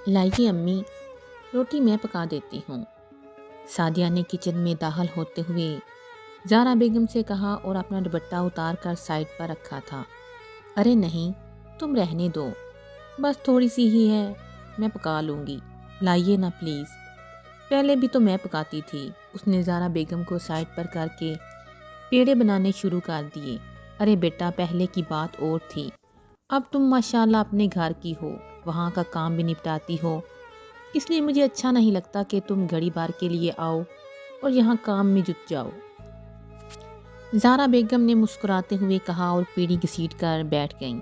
लाइए अम्मी, रोटी मैं पका देती हूँ। सादिया ने किचन में दाखिल होते हुए ज़ारा बेगम से कहा और अपना दुपट्टा उतार कर साइड पर रखा था। अरे नहीं, तुम रहने दो, बस थोड़ी सी ही है, मैं पका लूँगी। लाइए ना प्लीज़। पहले भी तो मैं पकाती थी। उसने ज़ारा बेगम को साइड पर करके पेड़े बनाने शुरू कर दिए। अरे बेटा, पहले की बात और थी, अब तुम माशाल्लाह अपने घर की हो, वहाँ का काम भी निपटाती हो, इसलिए मुझे अच्छा नहीं लगता कि तुम घड़ी बार के लिए आओ और यहाँ काम में जुट जाओ। ज़ारा बेगम ने मुस्कुराते हुए कहा और पीढ़ी घसीट कर बैठ गईं।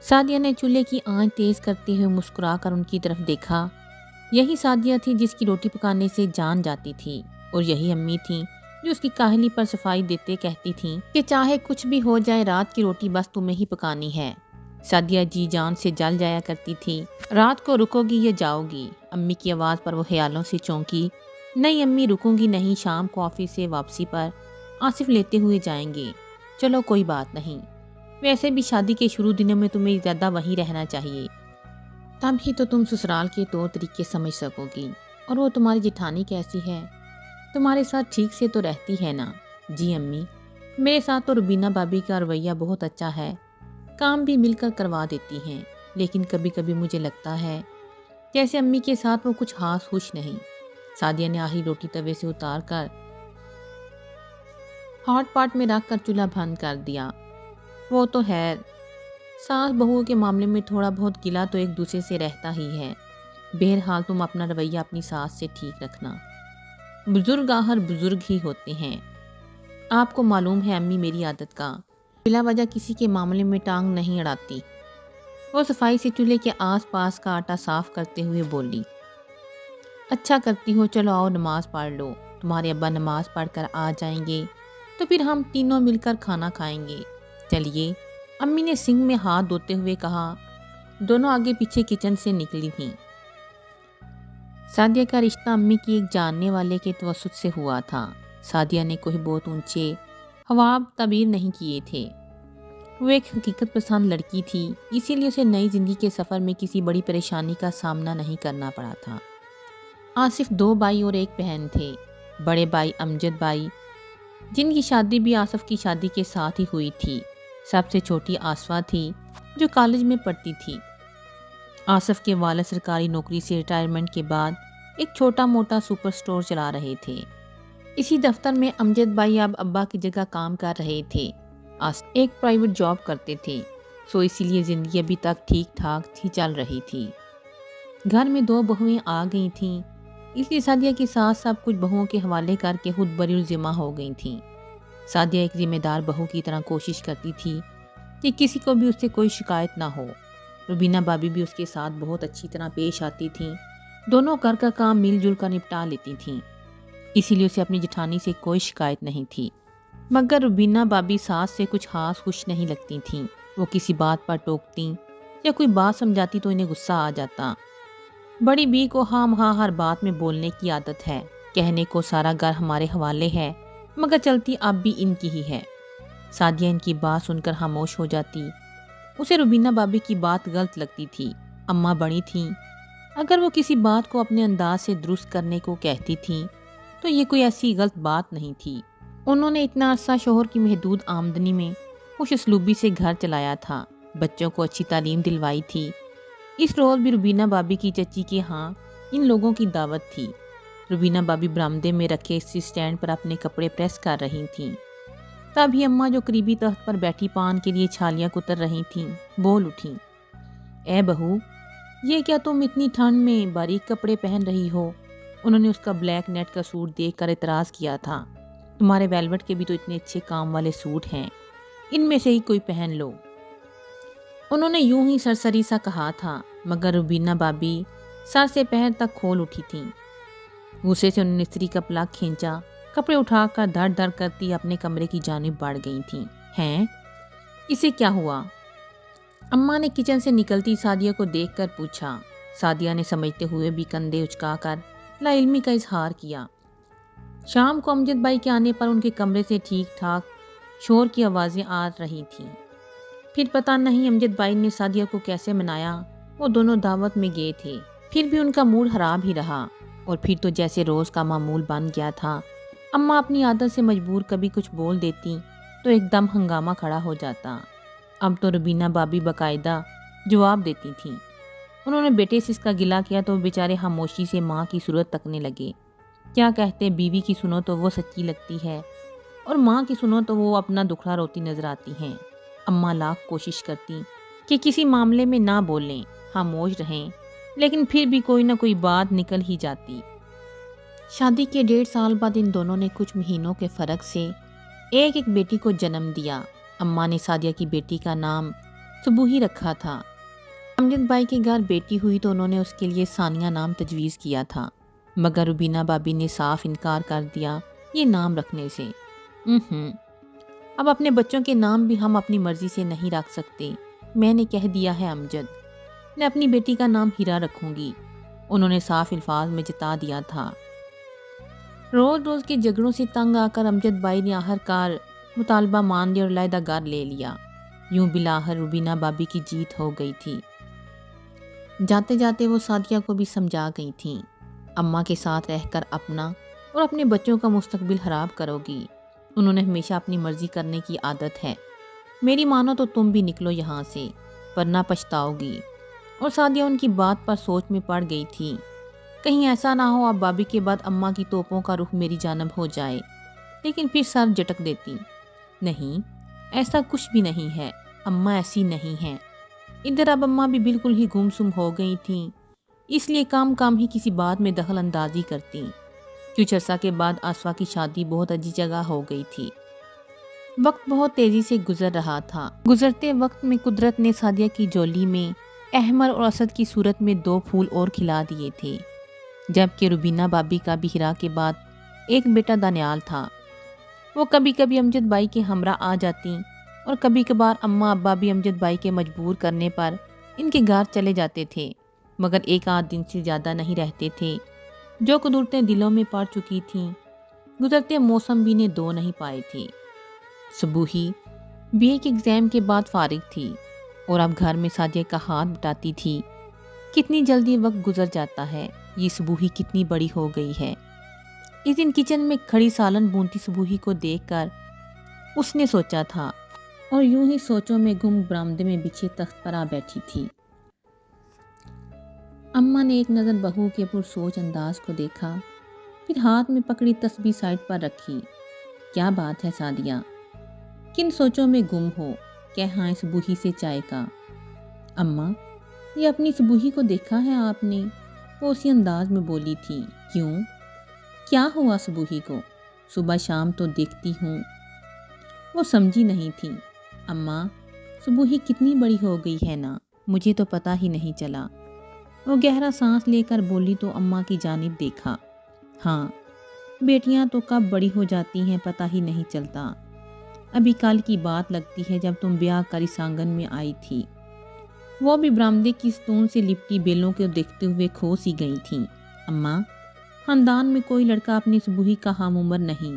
सादिया ने चूल्हे की आंच तेज़ करते हुए मुस्कुरा कर उनकी तरफ देखा। यही सादिया थी जिसकी रोटी पकाने से जान जाती थी, और यही अम्मी थी जो उसकी काहली पर सफाई देते कहती थी कि चाहे कुछ भी हो जाए, रात की रोटी बस तुम्हें ही पकानी है। सादिया जी जान से जल जाया करती थी। रात को रुकोगी या जाओगी? अम्मी की आवाज़ पर वो ख्यालों से चौंकी। नहीं अम्मी, रुकूंगी नहीं, शाम को ऑफिस से वापसी पर आसिफ लेते हुए जाएंगे। चलो कोई बात नहीं, वैसे भी शादी के शुरू दिनों में तुम्हें ज़्यादा वहीं रहना चाहिए, तब ही तो तुम ससुराल के तौर तरीके समझ सकोगी। और वो तुम्हारी जिठानी कैसी है? तुम्हारे साथ ठीक से तो रहती है ना? जी अम्मी, मेरे साथ तो रुबीना भाभी का रवैया बहुत अच्छा है, काम भी मिलकर करवा देती हैं, लेकिन कभी कभी मुझे लगता है जैसे अम्मी के साथ वो कुछ खास खुश नहीं। सादिया ने आखिरी रोटी तवे से उतार कर हॉट पॉट में रख कर चूल्हा बंद कर दिया। वो तो है, सास बहुओं के मामले में थोड़ा बहुत गिला तो एक दूसरे से रहता ही है। बहरहाल तुम अपना रवैया अपनी सास से ठीक रखना। बुजुर्ग आखिर बुजुर्ग ही होते हैं। आपको मालूम है अम्मी मेरी आदत का, बिला वजह किसी के मामले में टांग नहीं अड़ाती। वो सफाई से चूल्हे के आसपास का आटा साफ करते हुए बोली। अच्छा करती हो, चलो आओ नमाज पढ़ लो। तुम्हारे अब्बा नमाज पढ़ कर आ जाएंगे तो फिर हम तीनों मिलकर खाना खाएंगे। चलिए, अम्मी ने सिंक में हाथ धोते हुए कहा। दोनों आगे पीछे किचन से निकली थीं। सादिया का रिश्ता अम्मी की एक जानने वाले के तवसुत से हुआ था। सादिया ने कोई बहुत ऊंचे ख्वाब ताबीर नहीं किए थे। वो एक हकीकत पसंद लड़की थी, इसीलिए उसे नई ज़िंदगी के सफ़र में किसी बड़ी परेशानी का सामना नहीं करना पड़ा था। आसिफ 2 भाई और एक बहन थे। बड़े भाई अमजद भाई, जिनकी शादी भी आसिफ की शादी के साथ ही हुई थी। सबसे छोटी आसफा थी जो कॉलेज में पढ़ती थी। आसिफ के वालिद सरकारी नौकरी से रिटायरमेंट के बाद एक छोटा मोटा सुपर स्टोर चला रहे थे। इसी दफ्तर में अमजद भाई अब अब्बा की जगह काम कर रहे थे। आसिफ एक प्राइवेट जॉब करते थे, सो इसीलिए ज़िंदगी अभी तक ठीक ठाक ही चल रही थी। घर में 2 बहुएं आ गई थीं, इसलिए सादिया की सास सब कुछ बहुओं के हवाले करके खुद बरी ज़िम्मा हो गई थीं। सादिया एक जिम्मेदार बहू की तरह कोशिश करती थी कि किसी को भी उससे कोई शिकायत ना हो। रुबीना भाभी भी उसके साथ बहुत अच्छी तरह पेश आती थीं। दोनों घर का काम मिलजुल कर निपटा लेती थीं, इसीलिए उसे अपनी जेठानी से कोई शिकायत नहीं थी। मगर रुबीना भाभी सास से कुछ खास खुश नहीं लगती थीं। वो किसी बात पर टोकती या कोई बात समझाती तो इन्हें गुस्सा आ जाता। बड़ी बी को हाँ हर बात में बोलने की आदत है, कहने को सारा घर हमारे हवाले है, मगर चलती अब भी इनकी ही है। सादिया इनकी बात सुनकर खामोश हो जाती। उसे रुबीना भाभी की बात गलत लगती थी। अम्मा बड़ी थीं, अगर वो किसी बात को अपने अंदाज से दुरुस्त करने को कहती थीं तो ये कोई ऐसी गलत बात नहीं थी। उन्होंने इतना अरसा शोहर की महदूद आमदनी में खुश असलूबी से घर चलाया था, बच्चों को अच्छी तालीम दिलवाई थी। इस रोज़ भी रुबीना भाभी की चची के यहाँ इन लोगों की दावत थी। रुबीना भाभी बरामदे में रखे इसी स्टैंड पर अपने कपड़े प्रेस कर रही थीं। तभी अम्मा जो करीबी तख्त पर बैठी पान के लिए छालियाँ कुतर रही थीं, बोल उठी। ए बहू, ये क्या तुम इतनी ठंड में बारीक कपड़े पहन रही हो? उन्होंने उसका ब्लैक नेट का सूट देखकर एतराज़ किया था। तुम्हारे वेलवेट के भी तो इतने अच्छे काम वाले सूट हैं, इनमें से ही कोई पहन लो। उन्होंने यूं ही सरसरी सा कहा था, मगर रुबीना भाभी सर से पैर तक खोल उठी थीं। गुस्से से उन्होंने स्त्री का प्लाक खींचा, कपड़े उठाकर धड़ धड़ करती अपने कमरे की जानिब बढ़ गई थीं। हैं, इसे क्या हुआ? अम्मा ने किचन से निकलती सादिया को देखकर पूछा। सादिया ने समझते हुए भी कंधे उचकाकर लाइल्मी का इजहार किया। शाम को अमजद भाई के आने पर उनके कमरे से ठीक ठाक शोर की आवाज़ें आ रही थीं। फिर पता नहीं अमजद भाई ने सादिया को कैसे मनाया। वो दोनों दावत में गए थे। پھر بھی ان کا موڈ خراب ہی رہا، اور پھر تو جیسے روز کا معمول بن گیا تھا۔ اماں اپنی عادت سے مجبور کبھی کچھ بول دیتی تو ایک دم ہنگامہ کھڑا ہو جاتا۔ اب تو روبینہ بابی باقاعدہ جواب دیتی تھیں۔ انہوں نے بیٹے سے اس کا گلہ کیا تو وہ بیچارے خاموشی سے ماں کی صورت تکنے لگے۔ کیا کہتے، بیوی کی سنو تو وہ سچی لگتی ہے، اور ماں کی سنو تو وہ اپنا دکھڑا روتی نظر آتی ہیں۔ اماں لاکھ کوشش کرتی کہ کسی معاملے میں نہ بولیں، خاموش رہیں، لیکن پھر بھی کوئی نہ کوئی بات نکل ہی جاتی۔ شادی کے 1.5 سال بعد ان دونوں نے کچھ مہینوں کے فرق سے ایک بیٹی کو جنم دیا۔ اماں نے سعدیہ کی بیٹی کا نام صبوحی رکھا تھا۔ امجد بھائی کے گھر بیٹی ہوئی تو انہوں نے اس کے لیے ثانیہ نام تجویز کیا تھا، مگر روبینہ بابی نے صاف انکار کر دیا یہ نام رکھنے سے۔ اب اپنے بچوں کے نام بھی ہم اپنی مرضی سے نہیں رکھ سکتے، میں نے کہہ دیا ہے امجد، میں اپنی بیٹی کا نام ہیرا رکھوں گی، انہوں نے صاف الفاظ میں جتا دیا تھا۔ روز روز کے جھگڑوں سے تنگ آ کر امجد بھائی نے آخر کار مطالبہ مان لیا اور علیحدہ گھر لے لیا۔ یوں بالآخر روبینہ بابی کی جیت ہو گئی تھی۔ جاتے جاتے وہ سعدیہ کو بھی سمجھا گئی تھیں، اماں کے ساتھ رہ کر اپنا اور اپنے بچوں کا مستقبل خراب کرو گی، انہوں نے ہمیشہ اپنی مرضی کرنے کی عادت ہے، میری مانو تو تم بھی نکلو یہاں سے، ورنہ پچھتاؤ گی۔ اور سعدیہ ان کی بات پر سوچ میں پڑ گئی تھی، کہیں ایسا نہ ہو اب بابی کے بعد اماں کی توپوں کا رخ میری جانب ہو جائے، لیکن پھر سر جھٹک دیتی، نہیں ایسا کچھ بھی نہیں ہے، اماں ایسی نہیں ہیں۔ ادھر اب اماں بھی بالکل ہی گم سم ہو گئی تھیں، اس لیے کام ہی کسی بات میں دخل اندازی کرتی۔ کچھ عرصہ کے بعد آسفا کی شادی بہت عجیب جگہ ہو گئی تھی۔ وقت بہت تیزی سے گزر رہا تھا۔ گزرتے وقت میں قدرت نے سعدیہ کی جولی میں احمر اور اسد کی صورت میں 2 پھول اور کھلا دیے تھے، جبکہ روبینہ بابی کا بھی ہیرا کے بعد ایک بیٹا دانیال تھا۔ وہ کبھی کبھی امجد بھائی کے ہمراہ آ جاتی اور کبھی کبھار اماں ابا بھی امجد بھائی کے مجبور کرنے پر ان کے گھر چلے جاتے تھے، مگر 1 آدھ دن سے زیادہ نہیں رہتے تھے۔ جو قدرتیں دلوں میں پڑ چکی تھیں، گزرتے موسم بھی نے دو نہیں پائے تھے۔ صبوحی بی اے کے ایگزام کے بعد فارغ تھی اور اب گھر میں سعدیہ کا ہاتھ بٹاتی تھی۔ کتنی جلدی وقت گزر جاتا ہے، یہ صبوحی کتنی بڑی ہو گئی ہے۔ اس دن کچن میں کھڑی سالن بھونتی صبوحی کو دیکھ کر اس نے سوچا تھا، اور یوں ہی سوچوں میں گم برآمدے میں بچھے تخت پر آ بیٹھی تھی۔ اماں نے ایک نظر بہو کے پرسوچ انداز کو دیکھا، پھر ہاتھ میں پکڑی تسبیح سائڈ پر رکھی۔ کیا بات ہے سعدیہ، کن سوچوں میں گم ہو، کہاں صبوحی سے چائے کا؟ اماں، یہ اپنی صبوحی کو دیکھا ہے آپ نے؟ وہ اسی انداز میں بولی تھی۔ کیوں، کیا ہوا صبوحی کو؟ صبح شام تو دیکھتی ہوں۔ وہ سمجھی نہیں تھی۔ اماں، صبوحی کتنی بڑی ہو گئی ہے نا، مجھے تو پتہ ہی نہیں چلا۔ وہ گہرا سانس لے کر بولی تو اماں کی جانب دیکھا۔ ہاں، بیٹیاں تو کب بڑی ہو جاتی ہیں پتہ ہی نہیں چلتا۔ ابھی کل کی بات لگتی ہے جب تم بیاہ کر اس آنگن میں آئی تھی، وہ بھی برآمدے کی ستون سے لپٹی بیلوں کو دیکھتے ہوئے کھو سی گئی تھیں۔ اماں، خاندان میں کوئی لڑکا اپنی صبوحی کا ہم عمر نہیں۔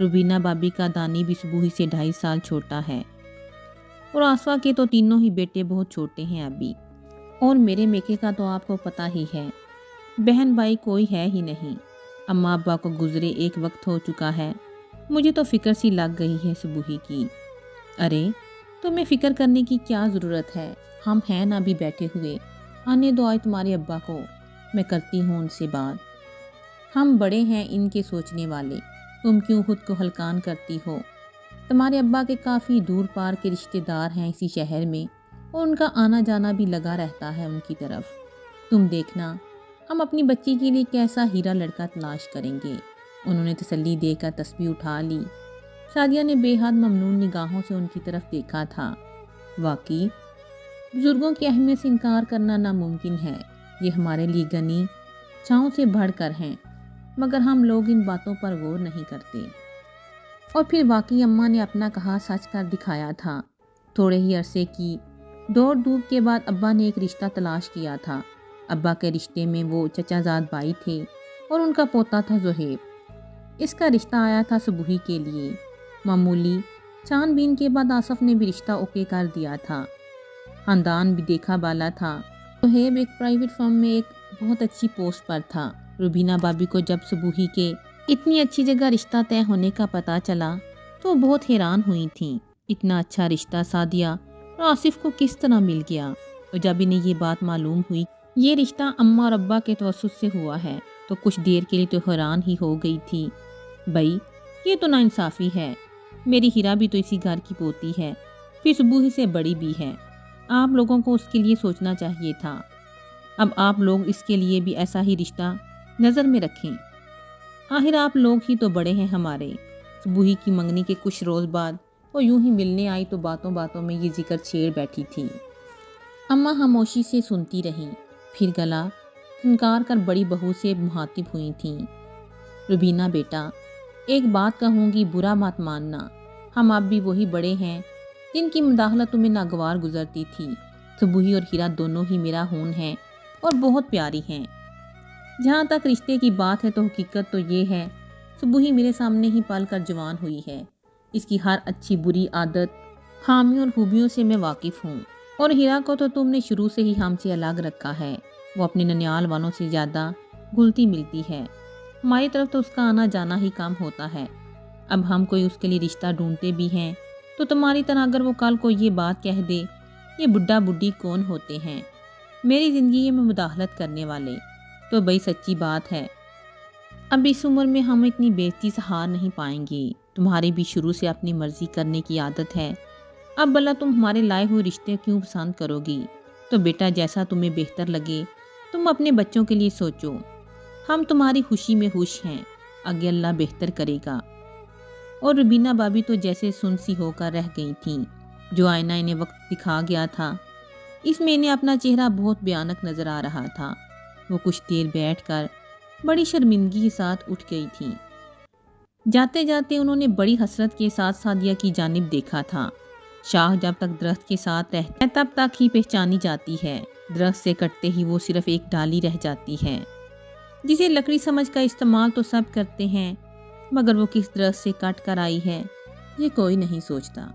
روبینہ بابی کا دانی بھی صبوحی سے 2.5 سال چھوٹا ہے، اور آسفا کے تو تینوں ہی بیٹے بہت چھوٹے ہیں ابھی، اور میرے میکے کا تو آپ کو پتہ ہی ہے، بہن بھائی کوئی ہے ہی نہیں۔ اماں ابا کو گزرے ایک وقت ہو چکا ہے، مجھے تو فکر سی لگ گئی ہے صبوحی کی۔ ارے تمہیں فکر کرنے کی کیا ضرورت ہے، ہم ہیں نا بھی بیٹھے ہوئے، آنے دو آج تمہارے ابا کو، میں کرتی ہوں ان سے بات۔ ہم بڑے ہیں ان کے سوچنے والے، تم کیوں خود کو ہلکان کرتی ہو؟ تمہارے ابا کے کافی دور پار کے رشتہ دار ہیں اسی شہر میں، اور ان کا آنا جانا بھی لگا رہتا ہے ان کی طرف۔ تم دیکھنا ہم اپنی بچی کے لیے کیسا ہیرا لڑکا تلاش کریں گے۔ انہوں نے تسلی دے کر تسبیح اٹھا لی۔ سعدیہ نے بے حد ممنون نگاہوں سے ان کی طرف دیکھا تھا۔ واقعی بزرگوں کی اہمیت سے انکار کرنا ناممکن ہے، یہ ہمارے لیے گنی چھاؤں سے بڑھ کر ہیں، مگر ہم لوگ ان باتوں پر غور نہیں کرتے۔ اور پھر واقعی اماں نے اپنا کہا سچ کر دکھایا تھا۔ تھوڑے ہی عرصے کی دوڑ دھوپ کے بعد ابا نے ایک رشتہ تلاش کیا تھا۔ ابا کے رشتے میں وہ چچا زاد بھائی تھے اور ان کا پوتا تھا زہیب۔ اس کا رشتہ آیا تھا صبوحی کے لیے۔ معمولی چھان بین کے بعد آصف نے بھی رشتہ اوکے کر دیا تھا۔ خاندان بھی دیکھا بالا تھا۔ زہیب ایک پرائیویٹ فرم میں ایک बहुत अच्छी पोस्ट पर था। रुबीना भाभी को जब सुबुही के इतनी अच्छी जगह रिश्ता तय होने का पता चला तो वो बहुत हैरान हुई थी। इतना अच्छा रिश्ता सादिया और आसिफ को किस तरह मिल गया। और जब इन्हें ये बात मालूम हुई ये रिश्ता अम्मा और अब्बा के तवस्सुत से हुआ है तो कुछ देर के लिए तो हैरान ही हो गई थी। भाई ये तो नाइंसाफ़ी है, मेरी हीरा भी तो इसी घर की पोती है, फिर सुबुही से बड़ी भी है। आप लोगों को उसके लिए सोचना चाहिए था। अब आप लोग इसके लिए भी ऐसा ही रिश्ता नज़र में रखें। आखिर आप लोग ही तो बड़े हैं हमारे। सुबुही की मंगनी के कुछ रोज़ बाद वो यूं ही मिलने आई तो बातों बातों में ये जिक्र छेड़ बैठी थी। अम्मा खामोशी से सुनती रहीं, फिर गला खनकार कर बड़ी बहू से मुहातिब हुई थीं। रुबीना बेटा, एक बात कहूँगी, बुरा मत मानना। हम आप भी वही बड़े हैं जिनकी मुदाखलत तुम्हें नागवार गुजरती थी। सुबुही और हीरा दोनों ही मेरा खून है और बहुत प्यारी हैं। जहाँ तक रिश्ते की बात है तो हकीकत तो ये है, सुबुही मेरे सामने ही पल कर जवान हुई है। इसकी हर अच्छी बुरी आदत, खामियों और खूबियों से मैं वाकिफ़ हूँ। और हीरा को तो तुमने शुरू से ही हमसे अलग रखा है। वो अपने ननियाल वालों से ज़्यादा घुलती मिलती है। हमारी तरफ तो उसका आना जाना ही काम होता है। अब हम कोई उसके लिए रिश्ता ढूंढते भी हैं तो तुम्हारी तरह अगर वो कल को ये बात कह दे, ये बुढ़ा बुढ़ी कौन होते हैं मेरी ज़िंदगी में मुदाखलत करने वाले, तो बड़ी सच्ची बात है। अब इस उम्र में हम इतनी बेइज्जती से हार नहीं पाएंगे। तुम्हारी भी शुरू से अपनी मर्जी करने की आदत है। अब भला तुम हमारे लाए हुए रिश्ते क्यों पसंद करोगी? तो बेटा जैसा तुम्हें बेहतर लगे तुम अपने बच्चों के लिए सोचो। हम तुम्हारी खुशी में खुश हैं, आगे अल्लाह बेहतर करेगा। और रुबीना भाभी तो जैसे सुन सी होकर रह गई थीं। जो आईना इन्हें वक्त दिखा गया था इसमें इन्हें अपना चेहरा बहुत भयानक नज़र आ रहा था। वो कुछ देर बैठकर बड़ी शर्मिंदगी के साथ उठ गई थी। जाते जाते उन्होंने बड़ी हसरत के साथ सादिया की जानिब देखा था। शाह जब तक दरख्त के साथ रहता है तब तक ही पहचानी जाती है। दरख्त से कटते ही वो सिर्फ एक डाली रह जाती है, जिसे लकड़ी समझ का इस्तेमाल तो सब करते हैं, मगर वो किस दरख्त से कट कर आई है ये कोई नहीं सोचता।